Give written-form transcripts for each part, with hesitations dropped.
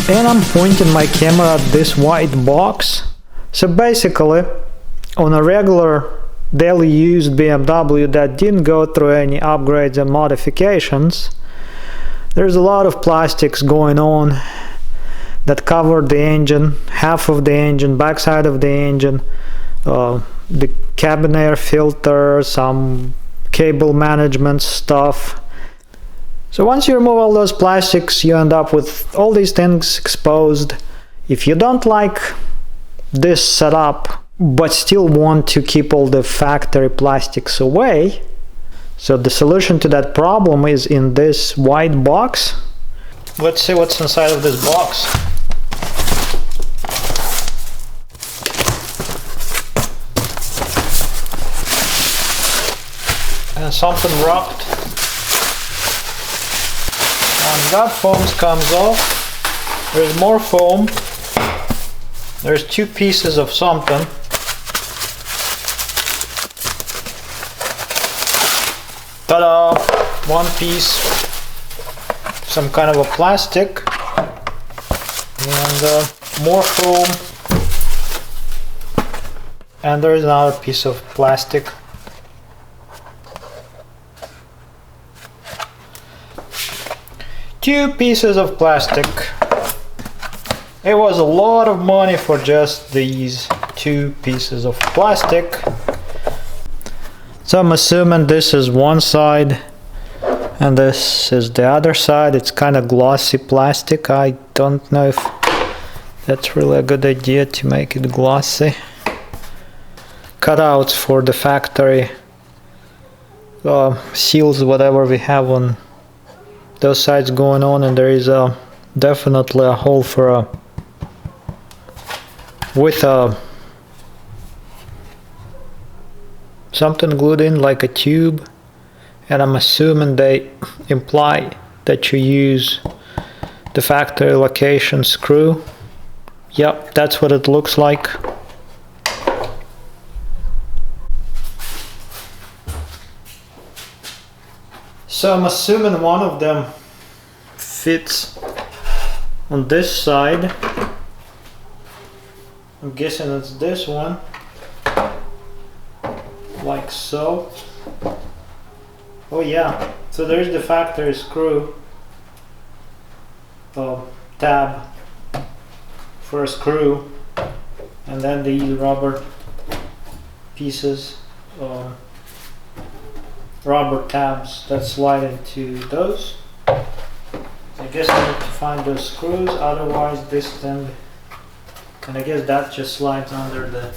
And I'm pointing my camera at this white box. So basically, on a regular daily used BMW that didn't go through any upgrades and modifications, there's a lot of plastics going on that cover the engine, half of the engine, backside of the engine, the cabin air filter, some cable management stuff. So once you remove all those plastics, you end up with all these things exposed. If you don't like this setup, but still want to keep all the factory plastics away, so the solution to that problem is in this white box. Let's see what's inside of this box. And something wrapped. When that foam comes off, there's more foam. There's two pieces of something. Ta-da! One piece, some kind of a plastic, and more foam. And there is another piece of plastic. Two pieces of plastic. It was a lot of money for just these two pieces of plastic. So I'm assuming this is one side and this is the other side. It's kind of glossy plastic. I don't know if that's really a good idea to make it glossy. Cutouts for the factory seals, whatever we have on those sides going on, and there is definitely a hole for something glued in like a tube, and I'm assuming they imply that you use the factory location screw. Yep, that's what it looks like. So I'm assuming one of them fits on this side. I'm guessing it's this one, like so. Oh yeah, so there's the factory screw tab for a screw, and then these rubber pieces, rubber tabs that slide into those. I guess I need to find those screws, otherwise this thing, and I guess that just slides under the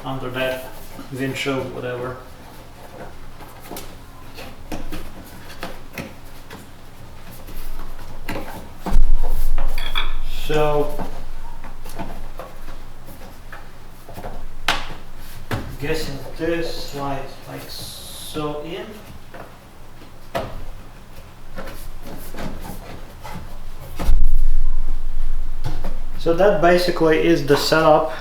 under that windshield, whatever. So I'm guessing this slides like so in. So that basically is the setup.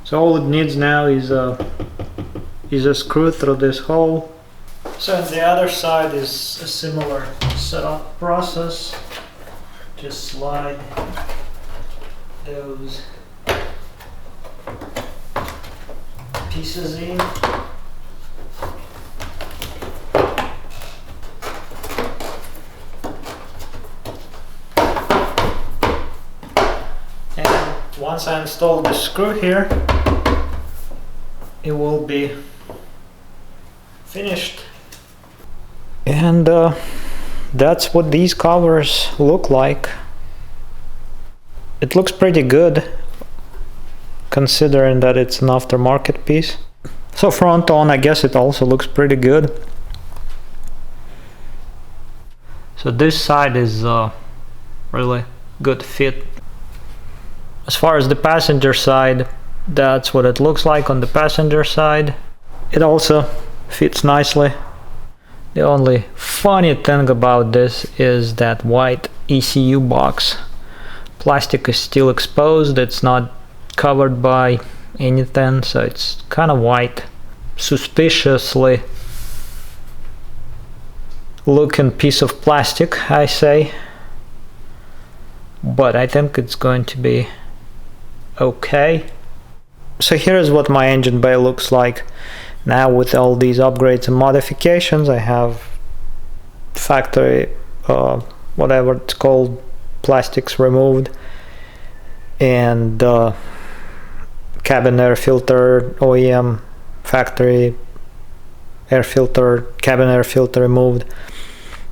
So all it needs now is a screw through this hole. So on the other side is a similar setup process. Just slide those pieces in. Once I install the screw here, it will be finished. And that's what these covers look like. It looks pretty good, considering that it's an aftermarket piece. So front on, I guess it also looks pretty good. So this side is really good fit. As far as the passenger side, that's what it looks like on the passenger side. It also fits nicely. The only funny thing about this is that white ECU box. Plastic is still exposed, it's not covered by anything, so it's kind of white. Suspiciously looking piece of plastic, I say. but I think it's going to be okay. So here's what my engine bay looks like now with all these upgrades and modifications. I have factory whatever it's called, plastics removed, and cabin air filter, OEM factory air filter, cabin air filter removed.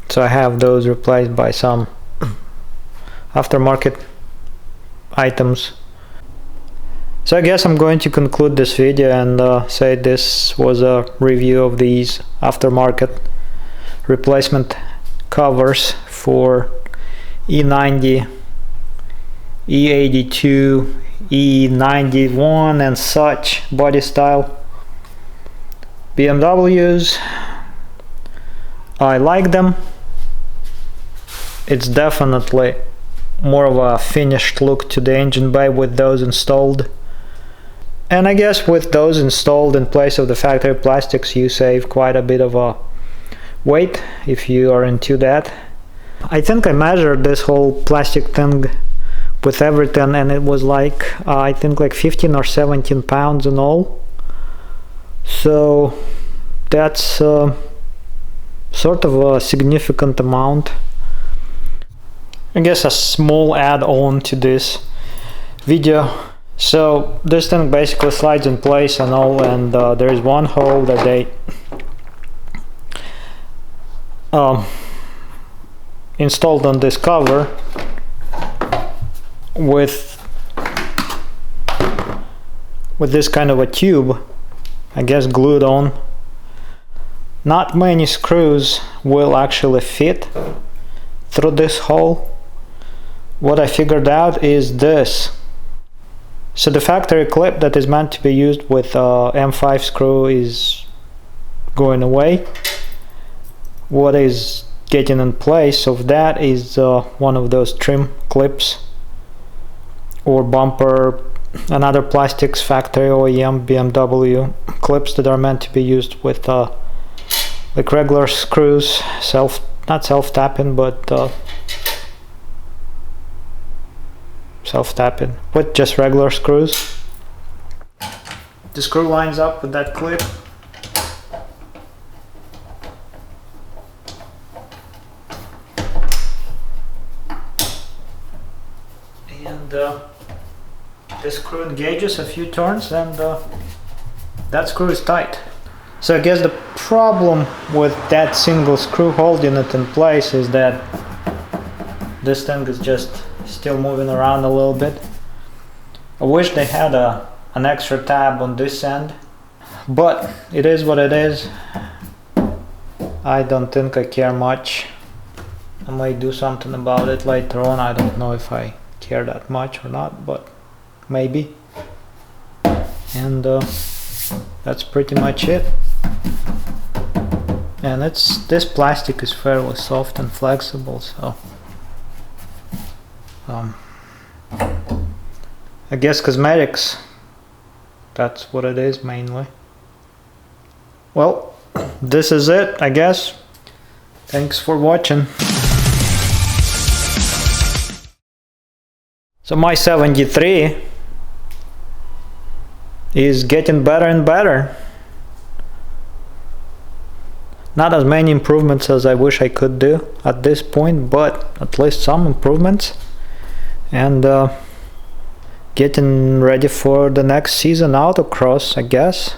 So I have those replaced by some aftermarket items. So I guess I'm going to conclude this video and say this was a review of these aftermarket replacement covers for E90, E82, E91 and such body style BMWs. I like them. It's definitely more of a finished look to the engine bay with those installed. And I guess with those installed in place of the factory plastics, you save quite a bit of a weight if you are into that. I think I measured this whole plastic thing with everything, and it was like I think like 15 or 17 pounds in all. So that's sort of a significant amount. I guess a small add-on to this video. So this thing basically slides in place and all, and there is one hole that they installed on this cover with this kind of a tube, I guess glued on. Not many screws will actually fit through this hole. What I figured out is this. So the factory clip that is meant to be used with M5 screw is going away. What is getting in place of that is one of those trim clips or bumper and other plastics factory OEM BMW clips that are meant to be used with like regular screws, not self-tapping, but self-tapping with just regular screws. The screw lines up with that clip. And the screw engages a few turns, and that screw is tight. So I guess the problem with that single screw holding it in place is that this thing is just still moving around a little bit. I wish they had an extra tab on this end, but it is what it is. I don't think I care much. I might do something about it later on. I don't know if I care that much or not, but maybe. And that's pretty much it. And this plastic is fairly soft and flexible, so I guess cosmetics, that's what it is mainly. Well, this is it, I guess. Thanks for watching. So my 73 is getting better and better. Not as many improvements as I wish I could do at this point, but at least some improvements. And getting ready for the next season autocross, I guess.